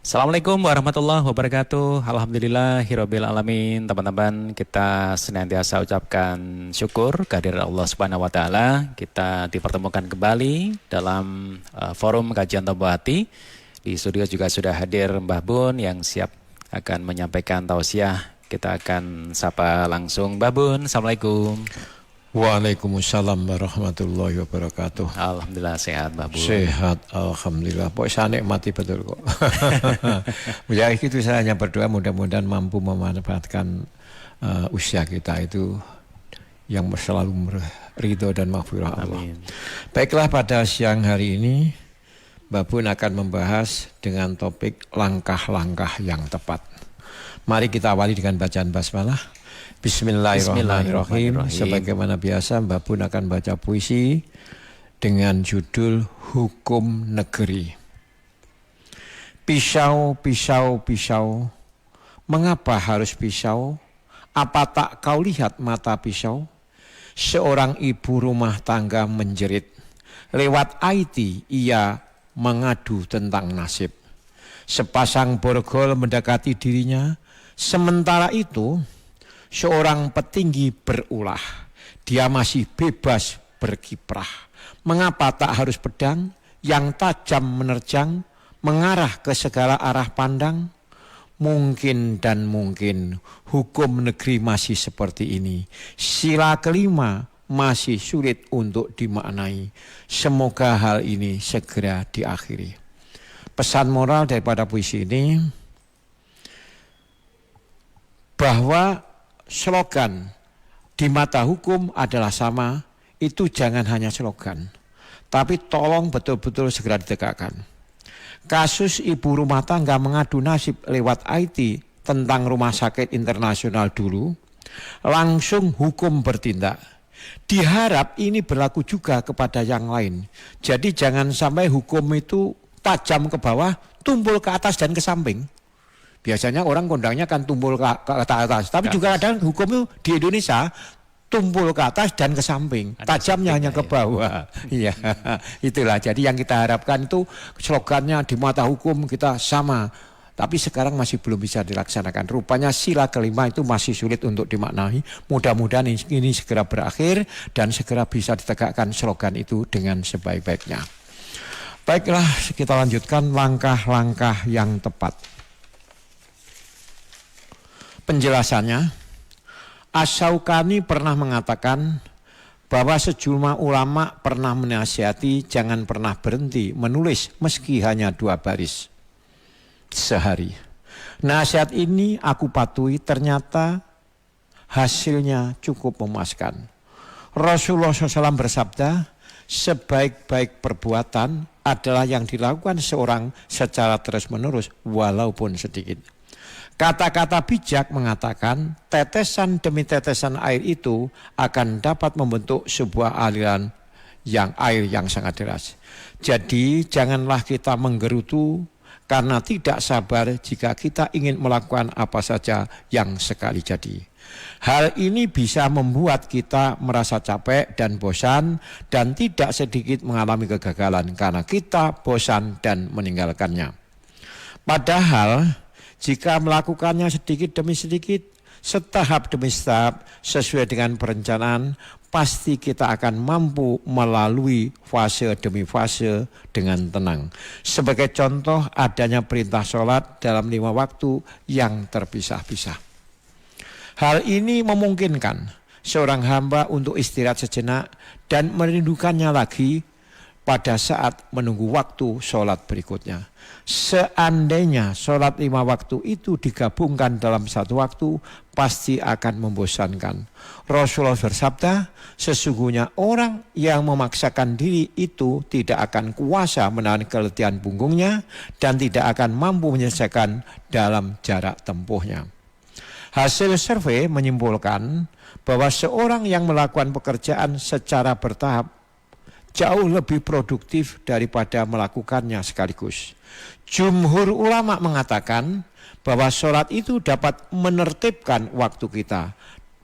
Assalamualaikum warahmatullahi wabarakatuh. Alhamdulillahirabbil alamin. Teman-teman, kita senantiasa ucapkan syukur kehadirat Allah Subhanahu wa taala. Kita dipertemukan kembali dalam forum kajian Tombuh Hati. Di studio juga sudah hadir Mbah Bun yang siap akan menyampaikan tausiah. Kita akan sapa langsung Mbah Bun. Assalamualaikum. Waalaikumsalam warahmatullahi wabarakatuh. Alhamdulillah sehat Mbah Bun. Sehat, alhamdulillah. Pokoknya saya nikmati betul kok. Ya itu saya hanya berdoa mudah-mudahan mampu memanfaatkan usia kita itu yang selalu ridho dan maghfirah Allah. Amin. Baiklah, pada siang hari ini Mbak Bun akan membahas dengan topik langkah-langkah yang tepat. Mari kita awali dengan bacaan basmalah. Bismillahirrahmanirrahim. Sebagaimana biasa Mbak Bun akan baca puisi dengan judul Hukum Negeri. Pisau, pisau, pisau, mengapa harus pisau? Apa tak kau lihat mata pisau? Seorang ibu rumah tangga menjerit. Lewat IT ia mengadu tentang nasib. Sepasang borgol mendekati dirinya. Sementara itu seorang petinggi berulah, dia masih bebas berkiprah. Mengapa tak harus pedang yang tajam menerjang, mengarah ke segala arah pandang? Mungkin dan mungkin hukum negeri masih seperti ini. Sila kelima masih sulit untuk dimaknai. Semoga hal ini segera diakhiri. Pesan moral daripada puisi ini, bahwa slogan di mata hukum adalah sama, itu jangan hanya slogan, tapi tolong betul-betul segera ditegakkan. Kasus ibu rumah tangga mengadu nasib lewat IT tentang rumah sakit internasional dulu, langsung hukum bertindak. Diharap ini berlaku juga kepada yang lain. Jadi jangan sampai hukum itu tajam ke bawah, tumpul ke atas dan ke samping. Biasanya orang kondangnya kan tumpul ke atas, tapi juga ada hukum itu di Indonesia tumpul ke atas dan ke samping, tajamnya hanya ke bawah. Iya, itulah. Jadi yang kita harapkan itu slogannya di mata hukum kita sama, tapi sekarang masih belum bisa dilaksanakan. Rupanya sila kelima itu masih sulit untuk dimaknai. Mudah-mudahan ini segera berakhir dan segera bisa ditegakkan slogan itu dengan sebaik-baiknya. Baiklah, kita lanjutkan langkah-langkah yang tepat. Penjelasannya, Asy-Syaukani pernah mengatakan bahwa sejumlah ulama pernah menasihati jangan pernah berhenti menulis meski hanya 2 baris sehari. Nasihat ini aku patuhi, ternyata hasilnya cukup memuaskan. Rasulullah SAW bersabda, sebaik-baik perbuatan adalah yang dilakukan seorang secara terus-menerus walaupun sedikit. Kata-kata bijak mengatakan tetesan demi tetesan air itu akan dapat membentuk sebuah aliran air yang sangat deras. Jadi janganlah kita menggerutu karena tidak sabar jika kita ingin melakukan apa saja yang sekali jadi. Hal ini bisa membuat kita merasa capek dan bosan dan tidak sedikit mengalami kegagalan karena kita bosan dan meninggalkannya. Padahal jika melakukannya sedikit demi sedikit, setahap demi setahap, sesuai dengan perencanaan, pasti kita akan mampu melalui fase demi fase dengan tenang. Sebagai contoh, adanya perintah sholat dalam 5 waktu yang terpisah-pisah. Hal ini memungkinkan seorang hamba untuk istirahat sejenak dan merindukannya lagi pada saat menunggu waktu sholat berikutnya. Seandainya sholat 5 waktu itu digabungkan dalam 1 waktu, pasti akan membosankan. Rasulullah bersabda, sesungguhnya orang yang memaksakan diri itu tidak akan kuasa menahan keletihan punggungnya dan tidak akan mampu menyelesaikan dalam jarak tempuhnya. Hasil survei menyimpulkan bahwa seorang yang melakukan pekerjaan secara bertahap jauh lebih produktif daripada melakukannya sekaligus. Jumhur ulama mengatakan bahwa sholat itu dapat menertibkan waktu kita.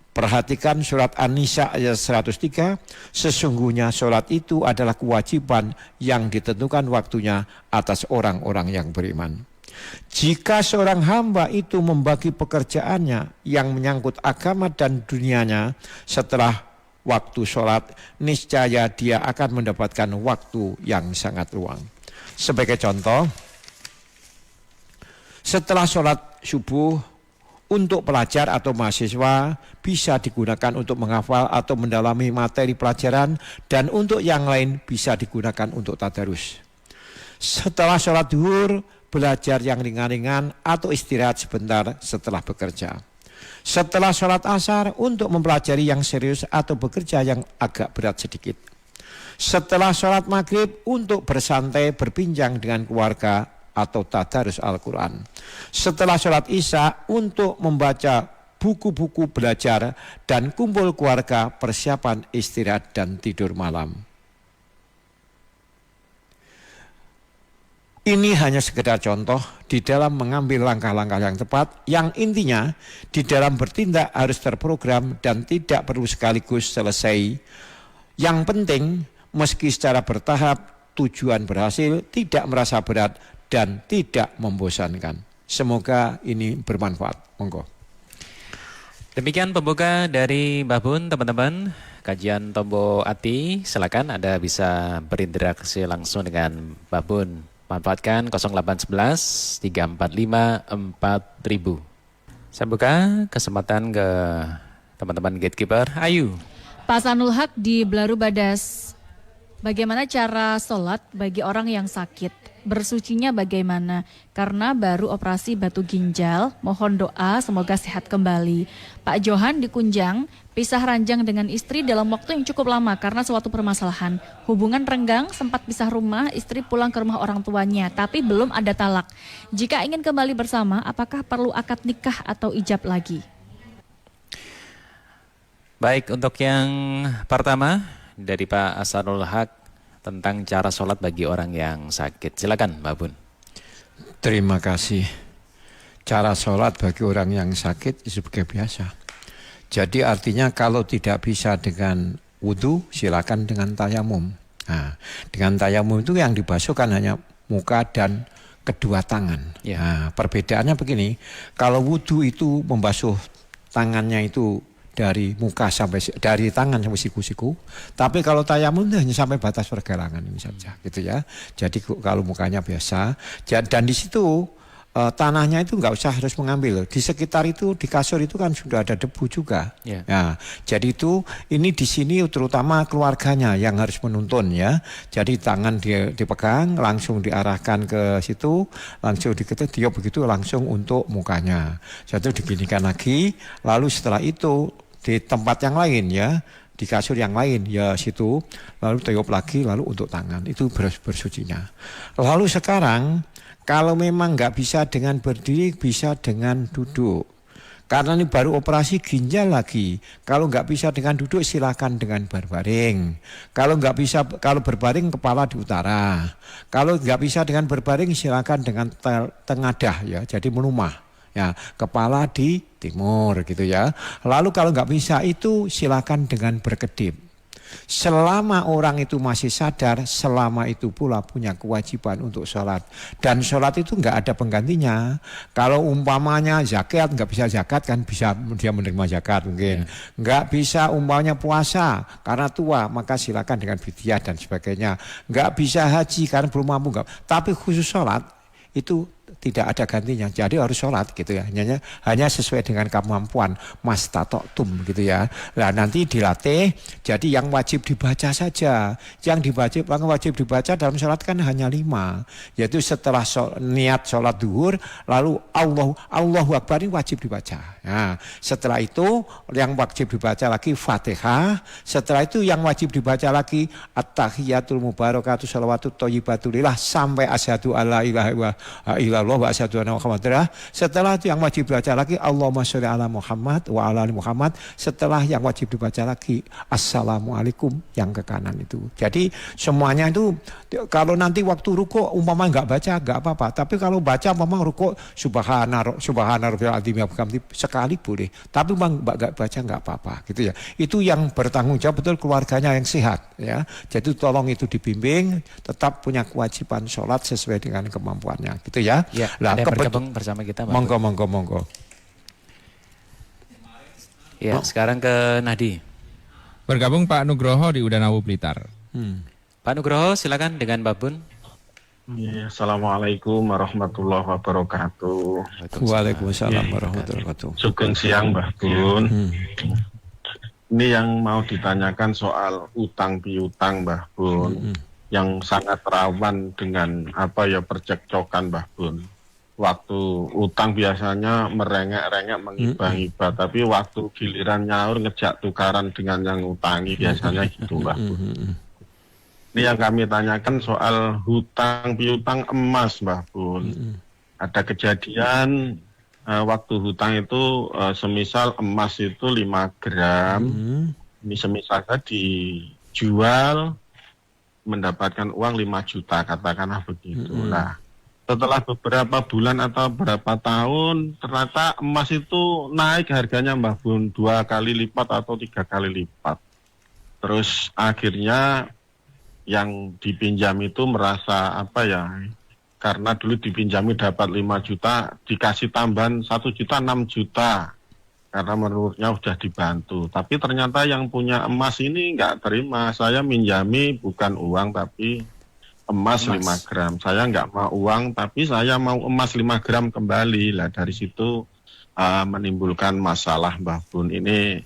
Perhatikan surat An-Nisa ayat 103, sesungguhnya sholat itu adalah kewajiban yang ditentukan waktunya atas orang-orang yang beriman. Jika seorang hamba itu membagi pekerjaannya yang menyangkut agama dan dunianya setelah waktu sholat, niscaya dia akan mendapatkan waktu yang sangat luang. Sebagai contoh, setelah sholat subuh, untuk pelajar atau mahasiswa bisa digunakan untuk menghafal atau mendalami materi pelajaran, dan untuk yang lain bisa digunakan untuk tadarus. Setelah sholat duhur, belajar yang ringan-ringan atau istirahat sebentar setelah bekerja. Setelah sholat asar, untuk mempelajari yang serius atau bekerja yang agak berat sedikit. Setelah sholat maghrib, untuk bersantai berbincang dengan keluarga atau tadarus Al-Quran. Setelah sholat isya, untuk membaca buku-buku belajar dan kumpul keluarga, persiapan istirahat dan tidur malam. Ini hanya sekedar contoh di dalam mengambil langkah-langkah yang tepat, yang intinya di dalam bertindak harus terprogram dan tidak perlu sekaligus selesai. Yang penting, meski secara bertahap, tujuan berhasil, tidak merasa berat dan tidak membosankan. Semoga ini bermanfaat. Monggo. Demikian pembuka dari Mbah Bun, teman-teman. Kajian Tombo Ati, silakan Anda bisa berinteraksi langsung dengan Mbah Bun. Manfaatkan 0811 345 4000. Saya buka kesempatan ke teman-teman gatekeeper. Ayu. Pak Sanul Haq di Belaru Badas. Bagaimana cara sholat bagi orang yang sakit? Bersucinya bagaimana? Karena baru operasi batu ginjal, mohon doa semoga sehat kembali. Pak Johan di Kunjang, pisah ranjang dengan istri dalam waktu yang cukup lama karena suatu permasalahan. Hubungan renggang, sempat pisah rumah, istri pulang ke rumah orang tuanya, tapi belum ada talak. Jika ingin kembali bersama, apakah perlu akad nikah atau ijab lagi? Baik, untuk yang pertama dari Pak Sanul Haq tentang cara sholat bagi orang yang sakit. Silakan Mbak Bun. Terima kasih. Cara sholat bagi orang yang sakit seperti biasa. Jadi artinya kalau tidak bisa dengan wudhu, silakan dengan tayamum. Nah, dengan tayamum itu yang dibasuhkan hanya muka dan kedua tangan. Ya. Nah, perbedaannya begini, kalau wudhu itu membasuh tangannya itu dari muka sampai dari tangan sampai siku-siku, tapi kalau tayamum hanya sampai batas pergelangan ini saja, gitu ya. Jadi kalau mukanya biasa, dan di situ tanahnya itu nggak usah harus mengambil. Di sekitar itu di kasur itu kan sudah ada debu juga. Yeah. Nah, jadi itu ini di sini terutama keluarganya yang harus menuntun ya. Jadi tangan dia dipegang, langsung diarahkan ke situ, langsung diketiup begitu langsung untuk mukanya. Satu diginikan lagi, lalu setelah itu di tempat yang lain ya, di kasur yang lain ya situ, lalu tiup lagi, lalu untuk tangan itu bersucinya. Lalu sekarang kalau memang nggak bisa dengan berdiri, bisa dengan duduk. Karena ini baru operasi ginjal lagi. Kalau nggak bisa dengan duduk, silakan dengan berbaring. Kalau nggak bisa, kalau berbaring kepala di utara. Kalau nggak bisa dengan berbaring, silakan dengan tengadah ya, jadi melumah. Ya, kepala di timur gitu ya. Lalu kalau nggak bisa itu silakan dengan berkedip. Selama orang itu masih sadar, selama itu pula punya kewajiban untuk sholat. Dan sholat itu nggak ada penggantinya. Kalau umpamanya zakat, nggak bisa zakat kan bisa dia menerima zakat mungkin. Nggak bisa umpamanya puasa karena tua, maka silakan dengan fidyah dan sebagainya. Nggak bisa haji karena belum mampu. Nggak. Tapi khusus sholat itu tidak ada gantinya, jadi harus sholat gitu ya, hanya sesuai dengan kemampuan mastatoktum gitu ya. Nah nanti dilatih, jadi yang wajib dibaca saja, yang wajib dibaca dalam sholat kan hanya 5, yaitu setelah niat sholat duhur, lalu Allahu Akbar ini wajib dibaca. Nah, setelah itu yang wajib dibaca lagi Fatihah, setelah itu yang wajib dibaca lagi At-tahiyatul mubarakatuh shalawatut thayyibatulillah sampai asyhadu alla ilaha illallah wa asyhadu anna Muhammadar. Setelah itu yang wajib dibaca lagi Allahumma sholli ala Muhammad wa ala ali Muhammad. Setelah yang wajib dibaca lagi Assalamualaikum yang ke kanan itu. Jadi semuanya itu kalau nanti waktu ruku umpama nggak baca nggak apa-apa. Tapi kalau baca memang ruku subhana rabbil azim sekali boleh. Tapi memang nggak baca nggak apa-apa gitu ya. Itu yang bertanggung jawab betul keluarganya yang sehat ya. Jadi tolong itu dibimbing, tetap punya kewajiban sholat sesuai dengan kemampuannya gitu ya. Ya, Lah, ada yang bergabung bersama kita, Mbak. Monggo. Ya, sekarang ke Nadi. Bergabung Pak Nugroho di Udanawu Blitar. Pak Nugroho, silakan dengan Mbak Bun. Ya, Assalamualaikum warahmatullahi wabarakatuh. Waalaikumsalam warahmatullahi wabarakatuh. Sugeng siang Mbah Bun. Ini yang mau ditanyakan soal utang piutang Mbah Bun, yang sangat rawan dengan percekcokan Mbah Bun. Waktu utang biasanya merengek-rengek mengibah-ibah, tapi waktu giliran nyaur ngejak tukaran dengan yang utangi biasanya gitu Mbah Bun. Ini yang kami tanyakan soal hutang piutang emas Mbah Bun. Ada kejadian waktu hutang itu semisal emas itu 5 gram, ini semisal dijual mendapatkan uang 5 juta, katakanlah begitu. Nah, setelah beberapa bulan atau berapa tahun, ternyata emas itu naik harganya Mbah Bun 2 kali lipat atau 3 kali lipat. Terus akhirnya yang dipinjam itu merasa karena dulu dipinjami dapat 5 juta, dikasih tambahan 1 juta 6 juta, karena menurutnya sudah dibantu. Tapi ternyata yang punya emas ini nggak terima, saya minjami bukan uang tapi emas 5 gram. Saya nggak mau uang tapi saya mau emas 5 gram kembali. Lah dari situ menimbulkan masalah Mbah Bun. Ini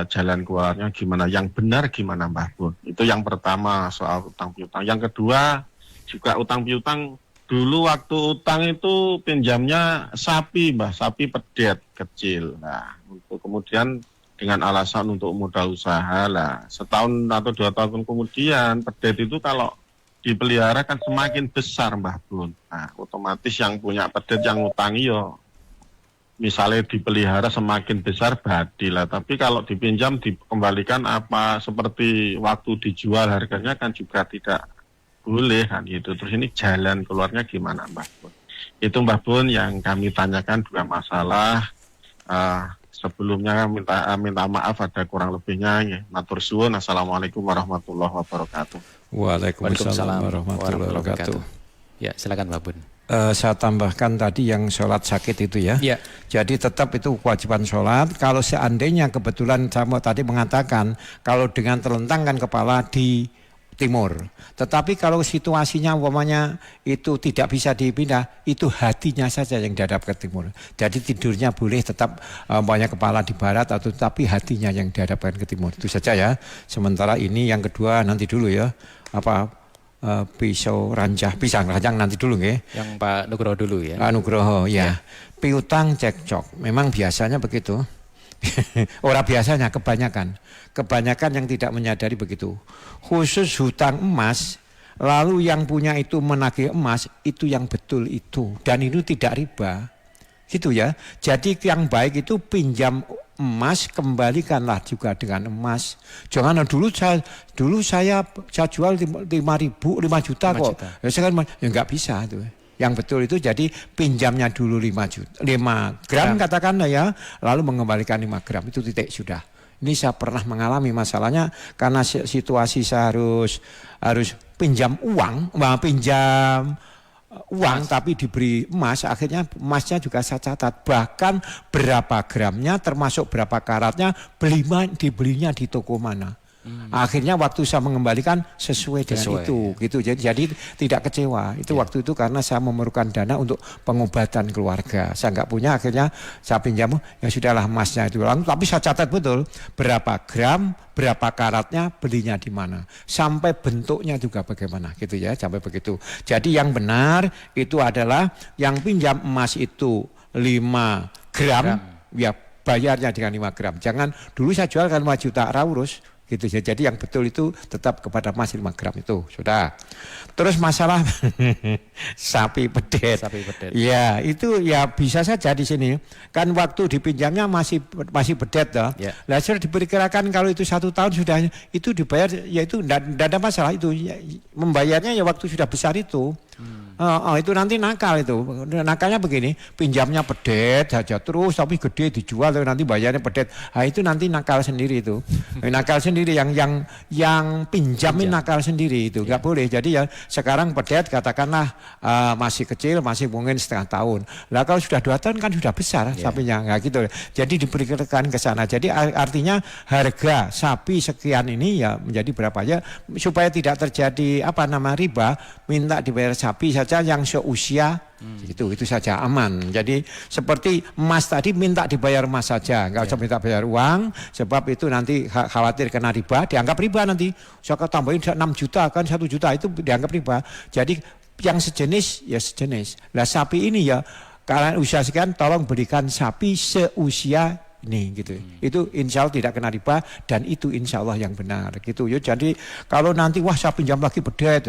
jalan keluarnya gimana, yang benar gimana Mbah Bun? Itu yang pertama soal utang piutang. Yang kedua juga utang piutang, dulu waktu utang itu pinjamnya sapi Mbah, sapi pedet kecil. Nah, untuk kemudian dengan alasan untuk modal usaha lah, setahun atau 2 tahun kemudian pedet itu kalau dipelihara kan semakin besar Mbah Bun. Nah, otomatis yang punya pedet yang utangi misalnya dipelihara semakin besar badilah, tapi kalau dipinjam dikembalikan seperti waktu dijual harganya kan juga tidak boleh kan gitu. Terus ini jalan keluarnya gimana Mbah Bun? Itu Mbah Bun yang kami tanyakan, 2 masalah. Sebelumnya minta maaf ada kurang lebihnya ya. Matur suwun. Assalamualaikum warahmatullahi wabarakatuh. Waalaikumsalam warahmatullahi wabarakatuh. Ya, silakan Mbak Bun. Saya tambahkan tadi yang sholat sakit itu ya. Ya. Jadi tetap itu kewajiban sholat. Kalau seandainya kebetulan saya tadi mengatakan kalau dengan terlentangkan kepala di timur. Tetapi kalau situasinya umpamanya itu tidak bisa dipindah, itu hatinya saja yang dihadap ke timur. Jadi tidurnya boleh tetap umpamanya kepala di barat, atau tapi hatinya yang dihadapkan ke timur. Itu saja ya. Sementara ini yang kedua nanti dulu ya. Pisang ranjang nanti dulu nggih. Yang Pak Nugroho dulu ya. Nugroho ya. Piutang cekcok. Memang biasanya begitu. Orang biasanya kebanyakan yang tidak menyadari begitu. Khusus hutang emas, lalu yang punya itu menagih emas, itu yang betul itu, dan itu tidak riba. Gitu ya. Jadi yang baik itu pinjam emas, kembalikanlah juga dengan emas. Jangan dulu saya jual 5 juta kok. Ya saya kan nggak bisa itu. Yang betul itu jadi pinjamnya dulu 5 gram katakanlah ya, lalu mengembalikan 5 gram, itu titik sudah. Ini saya pernah mengalami masalahnya karena situasi saya harus pinjam uang tapi diberi emas, akhirnya emasnya juga saya catat, bahkan berapa gramnya termasuk berapa karatnya, dibelinya di toko mana. Akhirnya waktu saya mengembalikan sesuai dengan itu gitu. Jadi tidak kecewa. Itu waktu itu karena saya memerlukan dana untuk pengobatan keluarga. Saya nggak punya, akhirnya saya pinjam, ya sudahlah emasnya itu. Tapi saya catat betul berapa gram, berapa karatnya, belinya di mana. Sampai bentuknya juga bagaimana gitu ya, sampai begitu. Jadi yang benar itu adalah yang pinjam emas itu 5 gram. Ya bayarnya dengan 5 gram. Jangan dulu saya jual kan 5 juta raurus. Gitu. Jadi yang betul itu tetap kepada emas 5 gram itu sudah. Terus masalah sapi pedet. Ya itu ya bisa saja di sini kan waktu dipinjamnya masih pedet toh. Lah sudah diperkirakan kalau itu 1 tahun sudah itu dibayar, ya itu tidak ada masalah itu ya, membayarnya ya waktu sudah besar itu. Itu nanti nakal itu. Nakalnya begini, pinjamnya pedet saja terus tapi gede dijual nanti bayarnya pedet. Nah, itu nanti nakal sendiri itu. Nakal sendiri yang pinjamin nakal sendiri itu nggak boleh. Jadi ya sekarang pedet katakanlah masih kecil, masih mungkin setengah tahun. Lah kalau sudah 2 tahun kan sudah besar sapinya, nggak gitu. Jadi diberikan ke sana. Jadi artinya harga sapi sekian ini ya menjadi berapa ya supaya tidak terjadi riba, minta dibayar sapi saja yang seusia itu saja aman. Jadi seperti emas tadi minta dibayar emas saja, nggak usah minta bayar uang sebab itu nanti khawatir kena riba, dianggap riba nanti. Saya tambahin 6 juta kan 1 juta itu dianggap riba. Jadi yang sejenis ya sejenis. Lah sapi ini ya kalian usia sekian tolong berikan sapi seusia ini gitu. Itu insya Allah tidak kena riba dan itu insya Allah yang benar gitu ya. Jadi kalau nanti wah saya pinjam lagi pedet,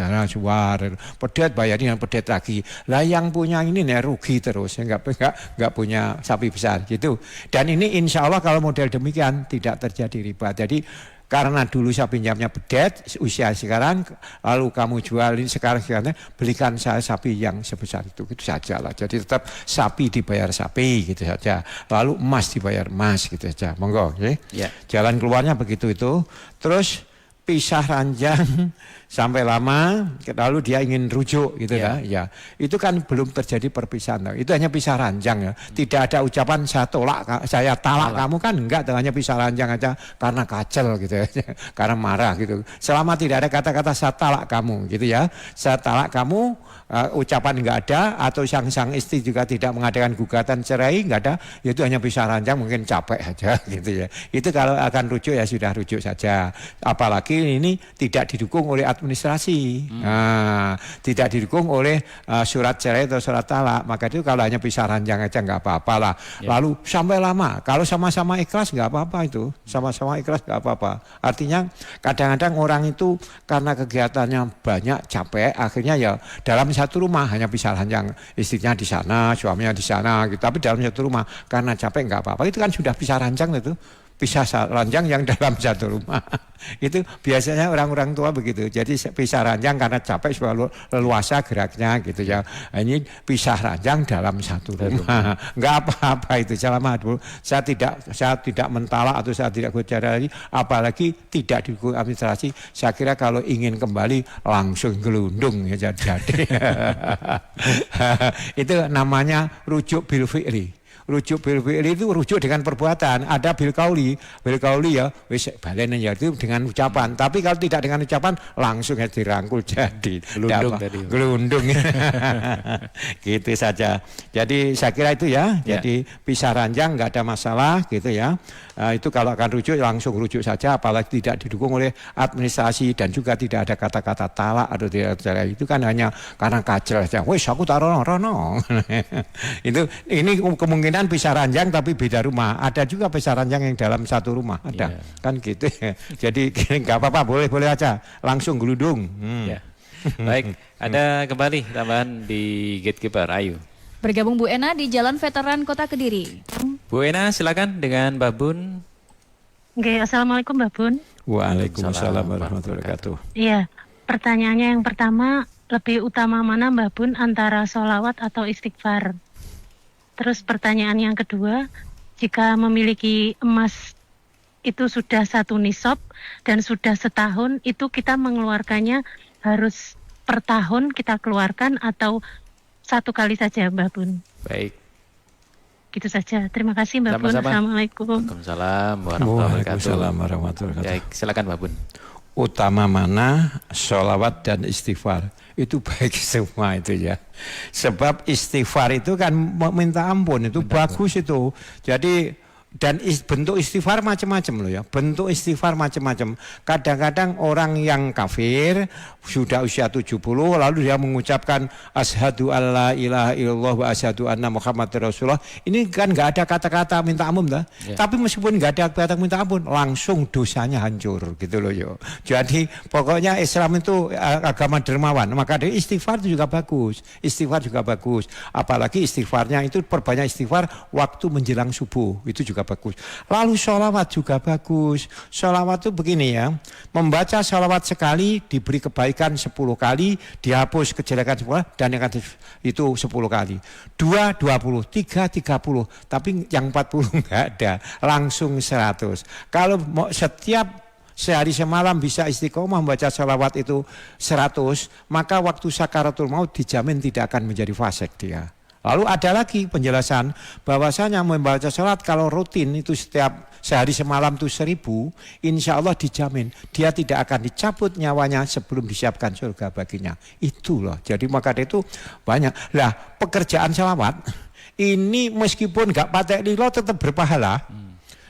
pedet bayarnya pedet lagi. Lah yang punya ini nih rugi terus, nggak punya sapi besar gitu. Dan ini insya Allah kalau model demikian tidak terjadi riba. Jadi karena dulu saya pinjamnya pedet, usia sekarang, lalu kamu jualin sekarang belikan saya sapi yang sebesar itu saja lah. Jadi tetap sapi dibayar sapi gitu saja. Lalu emas dibayar emas gitu saja. Monggo, ya. Jalan keluarnya begitu itu. Terus pisah ranjang sampai lama, lalu dia ingin rujuk gitu ya. Itu kan belum terjadi perpisahan. Itu hanya pisah ranjang ya. Tidak ada ucapan saya talak kamu kan enggak, hanya pisah ranjang aja karena kacel gitu ya. Karena marah gitu. Selama tidak ada kata-kata saya talak kamu gitu ya. Saya talak kamu, ucapan enggak ada atau sang istri juga tidak mengadakan gugatan cerai enggak ada, itu hanya pisah ranjang mungkin capek aja gitu ya. Itu kalau akan rujuk ya sudah rujuk saja. Apalagi ini tidak didukung oleh administrasi, tidak didukung oleh surat cerai atau surat talak, maka itu kalau hanya pisah ranjang aja nggak apa-apa lah. Lalu sampai lama, kalau sama-sama ikhlas nggak apa-apa itu, sama-sama ikhlas nggak apa-apa. Artinya kadang-kadang orang itu karena kegiatannya banyak capek, akhirnya ya dalam satu rumah hanya pisah ranjang, istrinya di sana, suaminya di sana, gitu. Tapi dalam satu rumah karena capek nggak apa-apa, itu kan sudah pisah ranjang itu. Pisah ranjang yang dalam satu rumah. Itu biasanya orang-orang tua begitu. Jadi pisah ranjang karena capek supaya leluasa geraknya gitu ya. Ini pisah ranjang dalam satu rumah. Enggak apa-apa itu. Saya tidak mentalak atau saya tidak bicara lagi, apalagi tidak didukung administrasi. Saya kira kalau ingin kembali langsung gelundung ya jadi. Itu namanya rujuk bil fi'li. Rujuk bil fi'li itu rujuk dengan perbuatan. Ada bil kauli ya wis balen ya itu dengan ucapan. Tapi kalau tidak dengan ucapan langsung ya dirangkul jadi gelundung. Gitu saja. Jadi saya kira itu ya. Jadi pisah ranjang nggak ada masalah gitu ya. Itu kalau akan rujuk langsung rujuk saja, apalagi tidak didukung oleh administrasi dan juga tidak ada kata-kata talak atau tidak itu kan hanya karena kacel saja. Wes aku tak rono. Ini kemungkinan pisah ranjang tapi beda rumah. Ada juga pisah ranjang yang dalam satu rumah. Ada. Kan gitu. Jadi nggak apa-apa, boleh aja. Langsung gelundung. Baik, ada kembali tambahan di Gatekeeper. Ayu. Bergabung Bu Ena di Jalan Veteran Kota Kediri. Bu Ena silakan dengan Mbak Bun. Oke, Assalamualaikum Mbak Bun. Waalaikumsalam warahmatullahi wabarakatuh. Iya, pertanyaannya yang pertama, lebih utama mana Mbak Bun antara sholawat atau istighfar? Terus pertanyaan yang kedua, jika memiliki emas itu sudah 1 nisab dan sudah setahun, itu kita mengeluarkannya harus per tahun kita keluarkan atau 1 kali saja Mbak Bun? Baik. Gitu saja. Terima kasih Mbak Bun. Assalamualaikum. Waalaikumsalam warahmatullahi wabarakatuh. Baik, silakan Mbak Bun. Utama mana sholawat dan istighfar? Itu baik semua itu ya. Sebab istighfar itu kan minta ampun, itu bagus itu. Jadi dan bentuk istighfar macam-macam loh ya. Bentuk istighfar macam-macam. Kadang-kadang orang yang kafir sudah usia 70 lalu dia mengucapkan asyhadu alla ilaha illallah wa asyhadu anna muhammadar rasulullah. Ini kan enggak ada kata-kata minta ampun dah. Tapi meskipun enggak ada kata minta ampun, langsung dosanya hancur gitu loh yo. Jadi pokoknya Islam itu agama dermawan. Maka dari istighfar itu juga bagus. Istighfar juga bagus. Apalagi istighfarnya itu perbanyak istighfar waktu menjelang subuh. Itu juga juga bagus. Lalu sholawat juga bagus. Sholawat itu begini ya, membaca sholawat sekali diberi kebaikan 10 kali, dihapus kejelekan 10, dan yang itu 10 kali. 2, 20, 3, 30, tapi yang 40 enggak ada, langsung 100. Kalau setiap sehari semalam bisa istiqomah membaca sholawat itu 100, maka waktu sakaratul maut dijamin tidak akan menjadi fasik dia. Lalu ada lagi penjelasan bahwasanya membaca sholawat kalau rutin itu setiap sehari semalam itu 1000, insya Allah dijamin dia tidak akan dicabut nyawanya sebelum disiapkan surga baginya. Itu loh. Jadi maka itu banyak. Lah pekerjaan sholawat ini meskipun nggak patek lilo tetap berpahala,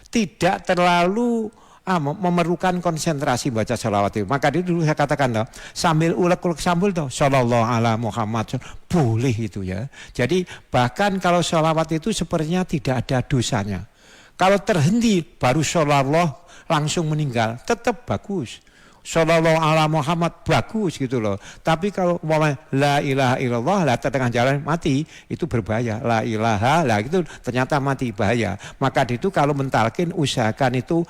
tidak terlalu memerlukan konsentrasi baca sholawat itu. Maka dulu saya katakan loh, sambil ulek-ulek sambul tuh, sallallahu ala Muhammad, boleh itu ya. Jadi bahkan kalau sholawat itu sepertinya tidak ada dosanya. Kalau terhenti baru sholawat langsung meninggal, tetap bagus. Sallallahu ala Muhammad bagus gitu loh. Tapi kalau umpamanya la ilaha illallah lah tengah jalan mati, itu berbahaya. La ilaha lah itu ternyata mati, bahaya. Maka itu kalau mentalkin usahakan itu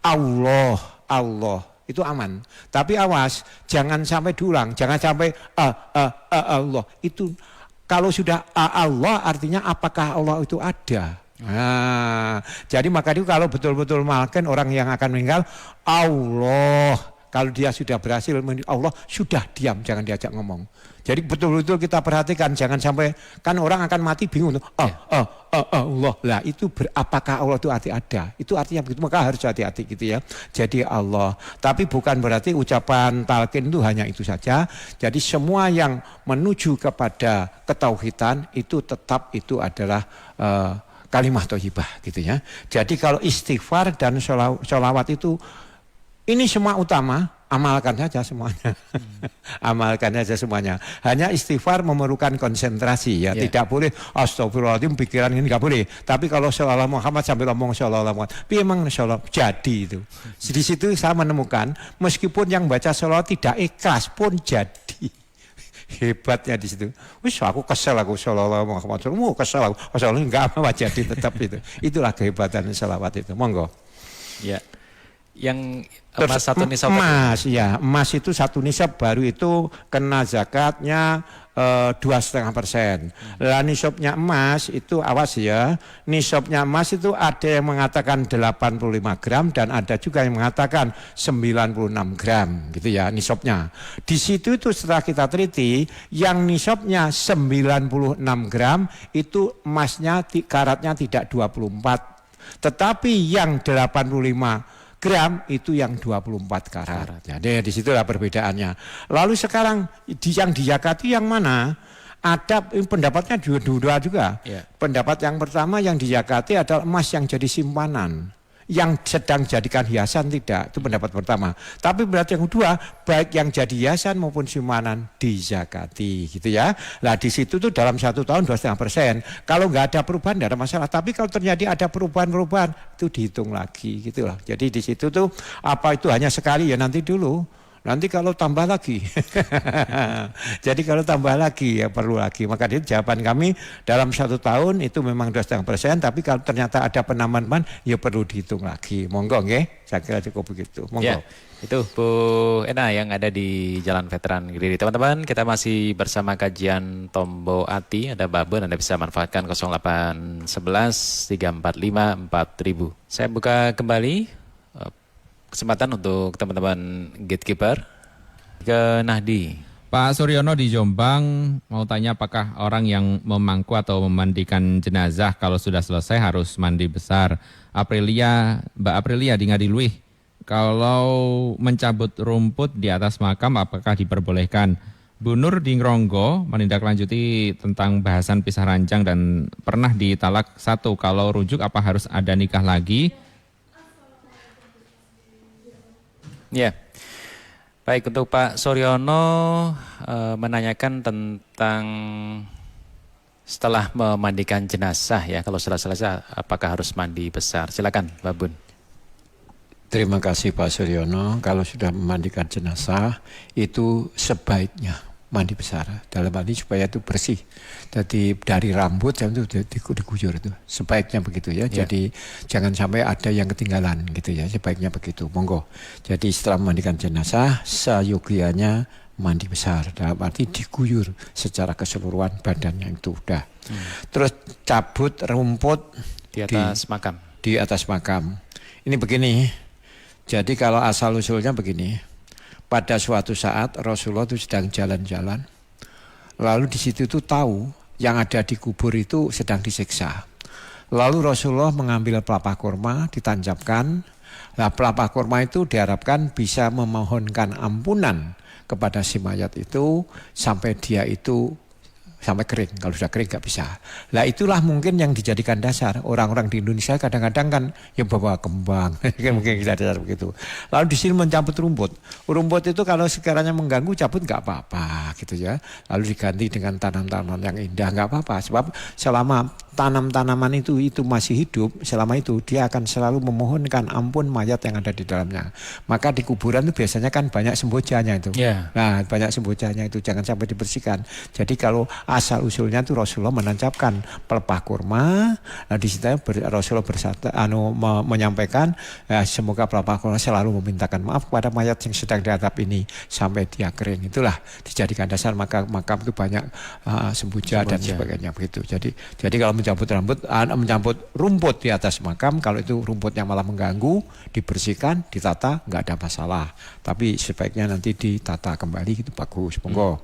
Allah itu aman. Tapi awas jangan sampai diulang, jangan sampai Allah. Itu kalau sudah Allah artinya apakah Allah itu ada? Nah, jadi maka itu kalau betul-betul makan orang yang akan meninggal, Allah, kalau dia sudah berhasil Allah sudah diam, jangan diajak ngomong. Jadi betul-betul kita perhatikan, jangan sampai kan orang akan mati bingung tuh, Allah lah itu apakah Allah itu ada? Itu artinya begitu, maka harus hati-hati gitu ya. Jadi Allah, tapi bukan berarti ucapan talqin itu hanya itu saja. Jadi semua yang menuju kepada ketauhidan itu tetap itu adalah kalimat thayyibah gitu ya. Jadi kalau istighfar dan sholawat itu ini semua utama, amalkan saja semuanya. Amalkan saja semuanya. Hanya istighfar memerlukan konsentrasi ya. Tidak boleh astagfirullahaladzim pikiran ini enggak boleh. Tapi kalau sholawat Muhammad sambil ngomong sholawat Muhammad, memang sholawat jadi itu. Di situ saya menemukan meskipun yang baca sholawat tidak ikhlas pun jadi. Hebatnya di situ. Wis aku kesel aku sallallahu alaihi wasallam. Kesel aku. Asal enggak apa jadi tetap itu. Itulah kehebatan selawat itu. Monggo. Ya. Yang emas satu nisab. Emas ya, emas itu satu nisab baru itu kena zakatnya 2,5%. Lah nisabnya emas itu awas ya. Nisabnya emas itu ada yang mengatakan 85 gram dan ada juga yang mengatakan 96 gram gitu ya nisabnya. Di situ itu setelah kita teliti yang nisabnya 96 gram itu emasnya karatnya tidak 24. Tetapi yang 85 gram itu yang 24 karat. Jadi disitulah perbedaannya. Lalu sekarang yang dizakati yang mana? Ada pendapatnya dua juga. Ya. Pendapat yang pertama yang dizakati adalah emas yang jadi simpanan. Yang sedang jadikan hiasan tidak. Itu pendapat pertama. Tapi pendapat yang kedua, baik yang jadi hiasan maupun simpanan dizakati gitu ya. Lah di situ tuh dalam 1 tahun 2,5%. Kalau nggak ada perubahan tidak ada masalah. Tapi kalau terjadi ada perubahan itu dihitung lagi gitu lah. Jadi di situ tuh apa itu hanya sekali ya nanti dulu. Nanti kalau tambah lagi. Jadi kalau tambah lagi ya perlu lagi. Maka itu jawaban kami dalam 1 tahun itu memang 2,5%. Tapi kalau ternyata ada penambahan ya perlu dihitung lagi. Monggo nggih. Saya kira cukup begitu. Monggo. Ya, itu Bu Ena yang ada di Jalan Veteran Kediri. Teman-teman, kita masih bersama kajian Tombo Ati. Ada Babun, Anda bisa manfaatkan 0811 345 4000. Saya buka kembali kesempatan untuk teman-teman gatekeeper ke Nahdi. Pak Suryono di Jombang mau tanya apakah orang yang memangku atau memandikan jenazah kalau sudah selesai harus mandi besar. Mbak Aprilia di Ngadiluih, kalau mencabut rumput di atas makam apakah diperbolehkan? Bu Nur di Ngronggo menindaklanjuti tentang bahasan pisah ranjang dan pernah ditalak 1. Kalau rujuk apa harus ada nikah lagi? Ya, baik untuk Pak Suryono menanyakan tentang setelah memandikan jenazah ya, kalau sudah selesai apakah harus mandi besar? Silakan, Mbak Bun. Terima kasih Pak Suryono. Kalau sudah memandikan jenazah itu sebaiknya mandi besar. Dalam arti supaya itu bersih. Jadi dari rambut itu diguyur itu. Sebaiknya begitu ya. Jadi jangan sampai ada yang ketinggalan gitu ya. Sebaiknya begitu. Monggo. Jadi setelah memandikan jenazah, seyogianya mandi besar. Dalam arti diguyur secara keseluruhan badannya itu udah. Terus cabut rumput Di atas makam. Di atas makam. Ini begini. Jadi kalau asal usulnya begini. Pada suatu saat Rasulullah itu sedang jalan-jalan. Lalu di situ itu tahu yang ada di kubur itu sedang disiksa. Lalu Rasulullah mengambil pelapa kurma, ditancapkan. Nah, pelapa kurma itu diharapkan bisa memohonkan ampunan kepada si mayat itu sampai dia itu sampai kering. Kalau sudah kering nggak bisa. Nah itulah mungkin yang dijadikan dasar. Orang-orang di Indonesia kadang-kadang kan yang bawa kembang. Mungkin kita dasar begitu. Lalu di sini mencabut rumput. Rumput itu kalau sekiranya mengganggu cabut nggak apa-apa gitu ya. Lalu diganti dengan tanam-tanaman yang indah nggak apa-apa. Sebab selama tanam-tanaman itu masih hidup, selama itu dia akan selalu memohonkan ampun mayat yang ada di dalamnya. Maka di kuburan itu biasanya kan banyak sembojanya itu. Nah banyak sembojanya itu jangan sampai dibersihkan. Jadi kalau asal usulnya itu Rasulullah menancapkan pelepah kurma. Nah di situ Rasulullah menyampaikan semoga pelepah kurma selalu memintakan maaf kepada mayat yang sedang diatap ini sampai dia kering. Itulah dijadikan dasar maka makam itu banyak semboja dan sebagainya begitu. Jadi kalau mencabut rumput di atas makam, kalau itu rumput yang malah mengganggu, dibersihkan, ditata, nggak ada masalah. Tapi sebaiknya nanti ditata kembali itu bagus. Monggo.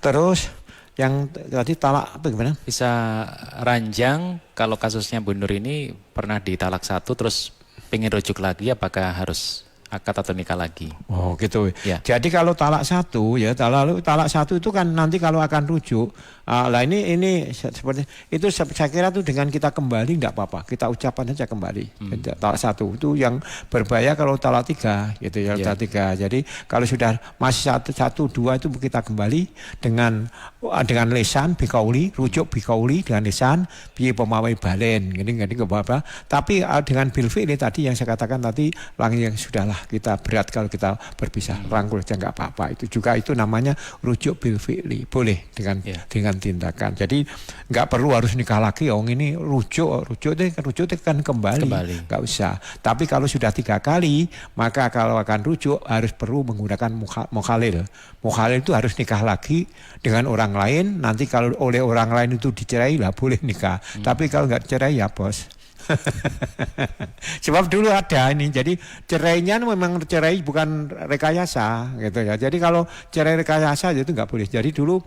Terus yang tadi talak apa gimana? Bisa ranjang kalau kasusnya Bu Nur ini pernah ditalak 1 terus pengen rujuk lagi, apakah harus akad atau nikah lagi? Oh gitu. Ya. Jadi kalau talak 1 ya, talak 1 itu kan nanti kalau akan rujuk, lah ini seperti itu saya kira tuh dengan kita kembali enggak apa-apa, kita ucapan aja kembali. Talak 1 itu yang berbahaya kalau talak 3 gitu ya, talak 3. Jadi kalau sudah masih 1, 2 itu kita kembali dengan lisan bikauli, rujuk bikauli dengan lisan, piye pemawai balen, gini enggak apa-apa. Tapi dengan bil fi'li tadi yang saya katakan tadi yang sudahlah kita berat kalau kita berpisah, rangkul aja nggak apa-apa. Itu juga itu namanya rujuk bil fi'li, boleh dengan tindakan. Jadi nggak perlu harus nikah lagi. Ini rujuk kan kembali. Nggak usah. Tapi kalau sudah 3 kali, maka kalau akan rujuk harus perlu menggunakan mukhalil. Mukhalil itu harus nikah lagi dengan orang lain. Nanti kalau oleh orang lain itu dicerai lah boleh nikah. Tapi kalau nggak dicerai ya bos. Sebab dulu ada ini, jadi cerainya memang cerai bukan rekayasa gitu ya. Jadi kalau cerai rekayasa itu nggak boleh. Jadi dulu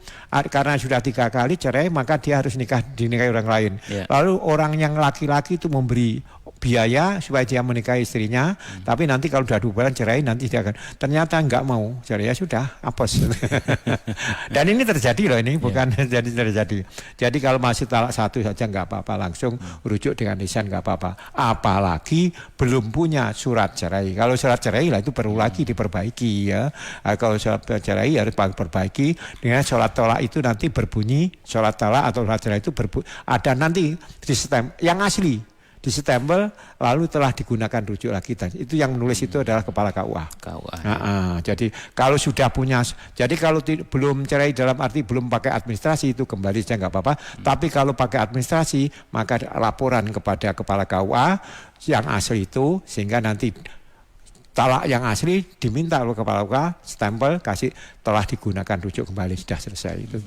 karena sudah 3 kali cerai maka dia harus dinikahi orang lain. Lalu orang yang laki-laki itu memberi biaya supaya dia menikahi istrinya, tapi nanti kalau sudah 2 bulan cerai nanti dia akan ternyata nggak mau cerai, ya sudah apes. Dan ini terjadi loh, ini bukan terjadi. Jadi kalau masih talak 1 saja nggak apa-apa, langsung rujuk dengan lisan nggak apa-apa. Apalagi belum punya surat cerai. Kalau surat cerai lah itu perlu lagi diperbaiki ya. Kalau surat cerai harus diperbaiki dengan sholat tolak itu nanti berbunyi sholat tolak atau surat cerai itu ada nanti di stem yang asli. Disestempel lalu telah digunakan rujuk lagi. Itu yang menulis itu adalah kepala KUA. Jadi kalau sudah punya, jadi kalau belum cerai dalam arti belum pakai administrasi itu kembali saja nggak apa-apa. Tapi kalau pakai administrasi maka laporan kepada kepala KUA yang asli itu, sehingga nanti talak yang asli diminta oleh kepala KUA, stempel, kasih telah digunakan rujuk kembali, sudah selesai. Itu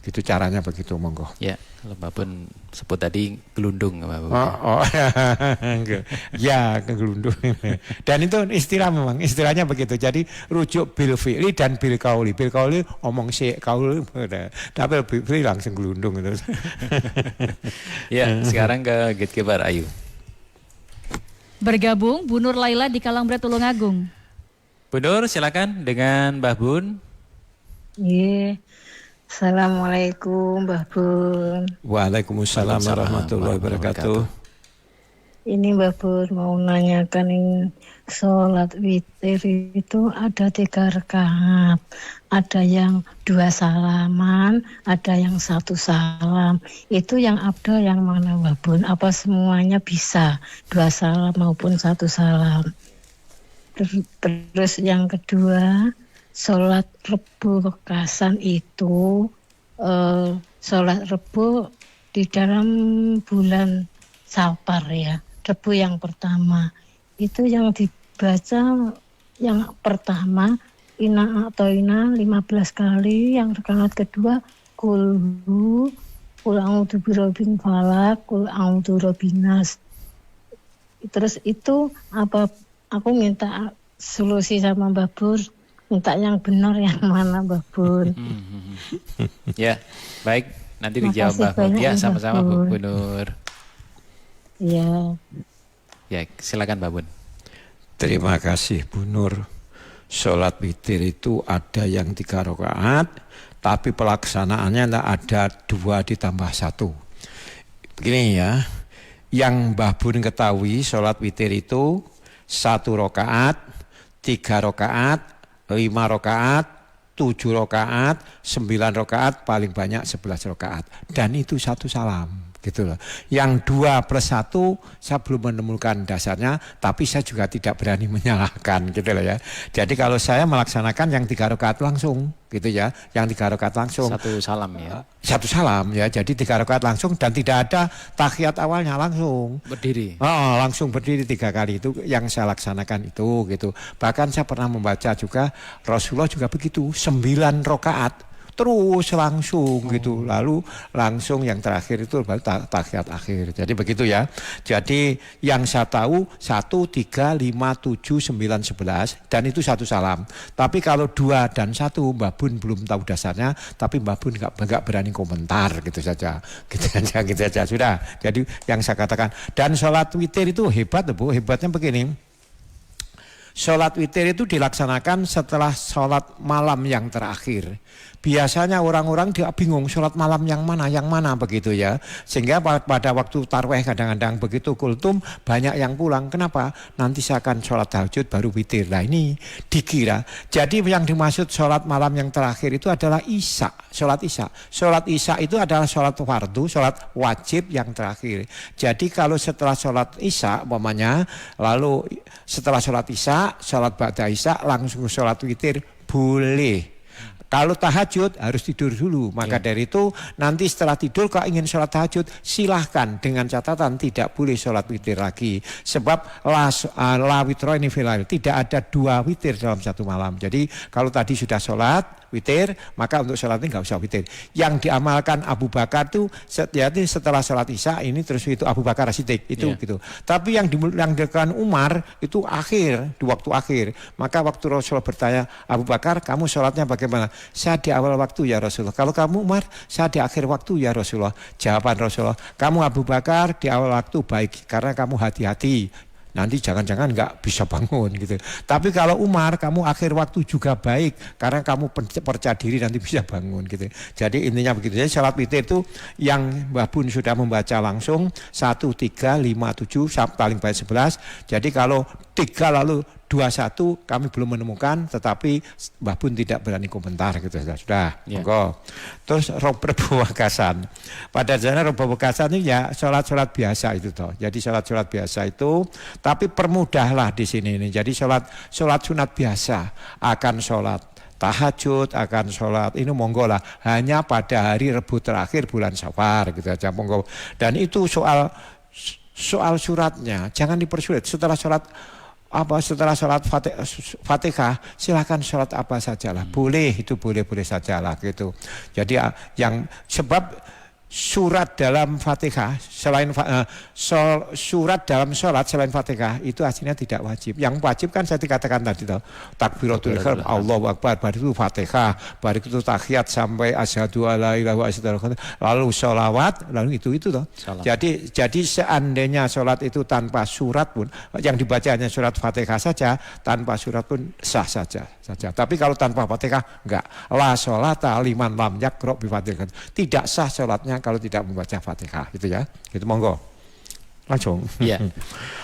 gitu caranya begitu, monggo. Ya, kalau Mbak Pun sebut tadi gelundung Mbak Pun. Ya, gelundung. Dan itu istilah memang, istilahnya begitu. Jadi rujuk bil fi'li dan bil kauli. Bil kauli omong si kauli, tapi bil fi'li langsung gelundung itu. Ya, sekarang ke Gatekeeper Ayu. Bergabung Bu Nur Laila di Kalangbret Tulungagung. Bu Nur silakan dengan Mbah Bun. Iya. Assalamualaikum Mbah Bun. Waalaikumsalam warahmatullahi wabarakatuh. Ini Mbah Bun mau nanyakan ini sholat witir itu ada 3 rakaat. Ada yang 2 salaman, ada yang 1 salam. Itu yang abdal yang mana Mbah Bun? Apa semuanya bisa 2 salam maupun 1 salam? Terus yang kedua, sholat Rebo Wekasan itu sholat Rebo di dalam bulan Safar ya, Rebo yang pertama itu yang dibaca yang pertama Ina atau Ina 15 kali, yang rakaat kedua Kul a'udzu birabbil falaq, Kul a'udzu birabbin nas. Terus itu apa, aku minta solusi sama Mbak Bur, minta yang benar yang mana Mbak Bur. Ya, baik. Nanti dijawab Mbak Bur. Ya, sama-sama Bu Nur. Iya. Ya, silakan Mbak Bun. Terima kasih Bu Nur. Sholat witir itu ada yang 3 rakaat, tapi pelaksanaannya ada 2 ditambah 1. Begini ya, yang Mbah Bun ketahui sholat witir itu 1 rakaat, 3 rakaat, 5 rakaat, 7 rakaat, 9 rakaat, paling banyak 11 rakaat. Dan itu 1 salam. Gitu loh. Yang 2 plus 1 saya belum menemukan dasarnya, tapi saya juga tidak berani menyalahkan gitu loh ya. Jadi kalau saya melaksanakan yang 3 rakaat langsung gitu ya, yang 3 rakaat langsung 1 salam ya. 1 salam ya, jadi 3 rakaat langsung dan tidak ada tahiyat awalnya, langsung berdiri. Langsung berdiri 3 kali, itu yang saya laksanakan itu gitu. Bahkan saya pernah membaca juga Rasulullah juga begitu, 9 rakaat terus langsung gitu, lalu langsung yang terakhir itu baru tahiyat akhir. Jadi begitu ya. Jadi yang saya tahu 1, 3, 5, 7, 9, 11 dan itu 1 salam. Tapi kalau 2 dan 1 Mbak Bun belum tahu dasarnya, tapi Mbak Bun nggak berani komentar gitu saja. Gitu saja sudah. Jadi yang saya katakan, dan sholat witir itu hebat Bu, hebatnya begini. Sholat witir itu dilaksanakan setelah sholat malam yang terakhir. Biasanya orang-orang dia bingung sholat malam yang mana begitu ya. Sehingga pada waktu tarweh kadang-kadang begitu kultum banyak yang pulang. Kenapa? Nanti saya akan sholat tahajud baru witir. Nah ini dikira. Jadi yang dimaksud sholat malam yang terakhir itu adalah isya, sholat isya. Sholat isya itu adalah sholat fardu, sholat wajib yang terakhir. Jadi kalau setelah sholat isya umpamanya, lalu setelah sholat isya, sholat ba'da isya langsung sholat witir boleh. Kalau tahajud harus tidur dulu. Maka dari itu nanti setelah tidur kalau ingin sholat tahajud silahkan, dengan catatan tidak boleh sholat witir lagi. Sebab la witro ini filail, tidak ada 2 witir dalam 1 malam. Jadi kalau tadi sudah sholat witir, maka untuk sholat ini nggak usah witir. Yang diamalkan Abu Bakar itu setelah sholat isya ini terus itu Abu Bakar As-Siddiq itu gitu. Tapi yang dilakukan Umar itu akhir, di waktu akhir. Maka waktu Rasulullah bertanya, Abu Bakar kamu sholatnya bagaimana? Saya di awal waktu ya Rasulullah. Kalau kamu Umar, saya di akhir waktu ya Rasulullah. Jawaban Rasulullah, kamu Abu Bakar di awal waktu baik karena kamu hati-hati. Nanti jangan-jangan nggak bisa bangun gitu. Tapi kalau Umar, kamu akhir waktu juga baik karena kamu percaya diri nanti bisa bangun gitu. Jadi intinya begitu. Jadi salat witir itu yang Mbah Bun sudah membaca langsung 1, 3, 5, 7 paling banyak 11. Jadi kalau 3 lalu 21 kami belum menemukan, tetapi Mbah Bun tidak berani komentar gitu sudah. Monggo. Terus Rebo Wekasan. Pada zaman Rebo Wekasan ini ya sholat biasa itu toh. Jadi sholat biasa itu, tapi permudahlah di sini ini. Jadi sholat sunat biasa, akan sholat tahajud, akan sholat ini monggo lah, hanya pada hari Rebo terakhir bulan Safar gitu aja monggo. Dan itu soal suratnya jangan dipersulit. Setelah sholat Fatihah silakan sholat apa sajalah, boleh, itu boleh sajalah gitu. Jadi yang sebab surat dalam Fatihah selain surat dalam sholat selain Fatihah itu aslinya tidak wajib. Yang wajib kan saya dikatakan tadi toh, takbiratul ihram, Allahu Akbar, baru itu Fatihah, baru itu tahiyat sampai asyhadu alla ilaha illallah, lalu sholawat, lalu itu toh. Jadi seandainya sholat itu tanpa surat pun, yang dibacanya surat Fatihah saja, tanpa surat pun sah saja. Tapi kalau tanpa Fatihah enggak. La sholata liman lam yaqra bi Fatihah. Tidak sah sholatnya kalau tidak membaca Fatihah gitu ya. Gitu monggo. Langsung. Ya.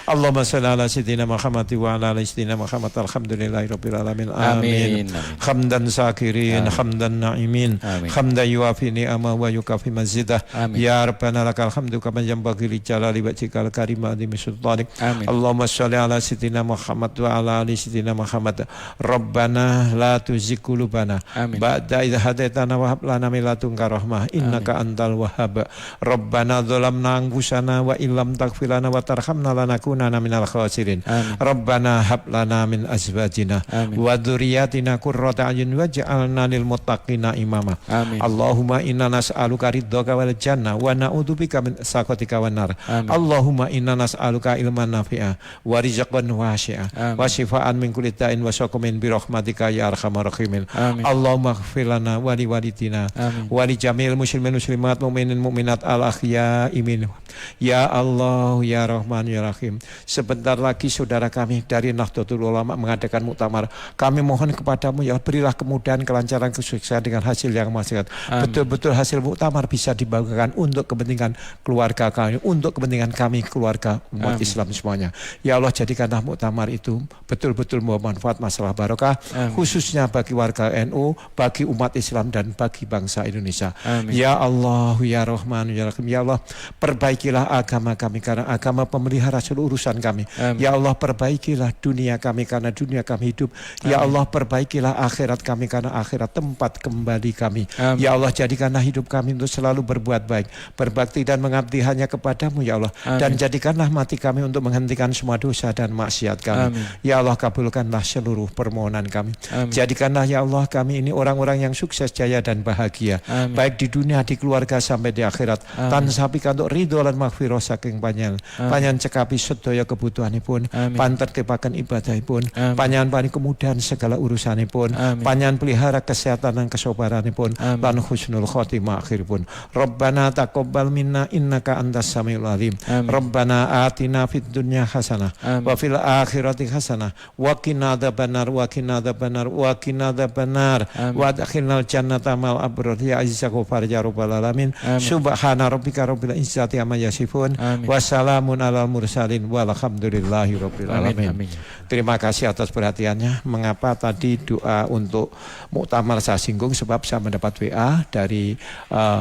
Allahumma shalli ala sayyidina Muhammad wa ala ali sayyidina Muhammad alhamdulillahi rabbil alamin. Amin. Amin. Hamdan sakirin, hamdan na'imin, Amin. hamdan yuafi ni'ama wa yukafi mazidah. Amin. Ya Rabbana lakal hamdu kama yanbaghi li jalali wajhikal karim azimi sultanik. Amin. Allahumma shalli ala sayyidina Muhammad wa ala ali sayyidina Muhammad. Rabbana la tuzigh qulubana Amin. ba'da idh hadaitana wa hab lana min ladunka rahmah innaka antal wahhab. Rabbana dzalamna anfusana wa illam taghfir lana wa tarhamna lanakunanna minal khasirin. Amin. Rabbana hab lana min azwajina Amin. wa dzurriyyatina qurrata a'yun waj'alna lil muttaqina imama. Amin. Allahumma inna nas'aluka ridhaka wal jannah wa na'udzubika min sakhatika wan nar. Amin. Allahumma inna nas'aluka ilman nafi'a wa rizqan wasi'a Amin. wa shifaan min kulli da'in wa saqamin bi rahmatika ya arhamar rahimin. Amin. Allahumma ighfir lana wa li walidina Amin. wa li jamil muslimin muslimat mu'minin mu'minat al ahya'i minhum. Ya Allah ya Rahman ya Rahim. Sebentar lagi saudara kami dari Nahdlatul Ulama mengadakan muktamar. Kami mohon kepadamu ya berilah kemudahan, kelancaran, kesuksesan dengan hasil yang maksiat. Betul-betul hasil muktamar bisa dibagikan untuk kepentingan keluarga kami, untuk kepentingan kami keluarga umat Islam semuanya. Ya Allah jadikanlah muktamar itu betul-betul membawa manfaat, masalah barokah, khususnya bagi warga NU, bagi umat Islam dan bagi bangsa Indonesia. Amin. Ya Allah ya Rahman ya Rahim. Ya Allah perbaikilah agama kami karena agama pemelihara seluruh urusan kami. Amin. Ya Allah perbaikilah dunia kami karena dunia kami hidup. Ya Allah perbaikilah akhirat kami karena akhirat tempat kembali kami. Amin. Ya Allah jadikanlah hidup kami untuk selalu berbuat baik, berbakti dan mengabdi hanya kepadamu ya Allah. Amin. Dan jadikanlah mati kami untuk menghentikan semua dosa dan maksiat kami. Amin. Ya Allah kabulkanlah seluruh permohonan kami. Amin. Jadikanlah ya Allah kami ini orang-orang yang sukses, jaya dan bahagia. Amin. Baik di dunia, di keluarga sampai di akhirat. Tan sapi kantuk ridho lan maghfirah saking panjenengan. Panjenengan cekapi sedaya kebutuhanipun, Amin. panten tepaken ibadahipun, Amin. panjenengan paring kemudahan segala urusanipun, Amin. panjenengan pelihara kesehatan dan kesabaranipun, Amin. lan husnul khotimah akhiripun. Rabbana taqabbal minna innaka antas samiul alim. Amin. Rabbana atina fid dunya hasanah Amin. wa fil akhirati hasanah wa qina adzabannar wa qina adzabannar wa qina adzabannar Amin. wa adkhilnal jannata mal abrar ya azza ghafar ya rabbal alamin. Amin. Subhana rabbika rabbil izzati amma yasifun Amin. wa salamun alal mursalin walhamdulillahi rabbil alamin. Amin. Terima kasih atas perhatiannya. Mengapa tadi doa untuk muktamar saya singgung sebab saya mendapat WA dari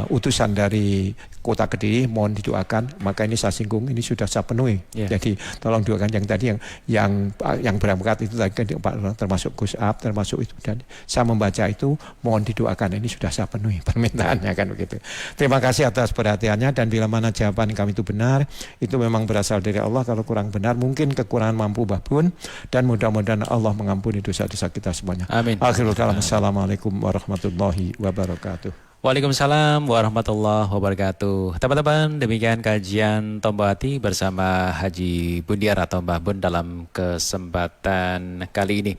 utusan dari Kota Kediri, mohon didoakan. Maka ini saya singgung, ini sudah saya penuhi. Yeah. Jadi tolong doakan yang tadi yang berangkat itu tadi termasuk Gus Ab, termasuk itu, dan saya membaca itu mohon didoakan. Ini sudah saya penuhi permintaannya kan begitu. Terima kasih atas perhatiannya, dan bila mana jawaban kami itu benar, itu memang berasal dari Allah. Kalau kurang benar mungkin kekurangan mampu Babun, dan mudah-mudahan Allah mengampuni dosa-dosa kita semuanya. Amin. Akhirul kalam. Assalamualaikum warahmatullahi wabarakatuh. Waalaikumsalam warahmatullahi wabarakatuh. Teman-teman, demikian kajian Tomba Hati bersama Haji Bundiar atau Mbah Bun dalam kesempatan kali ini.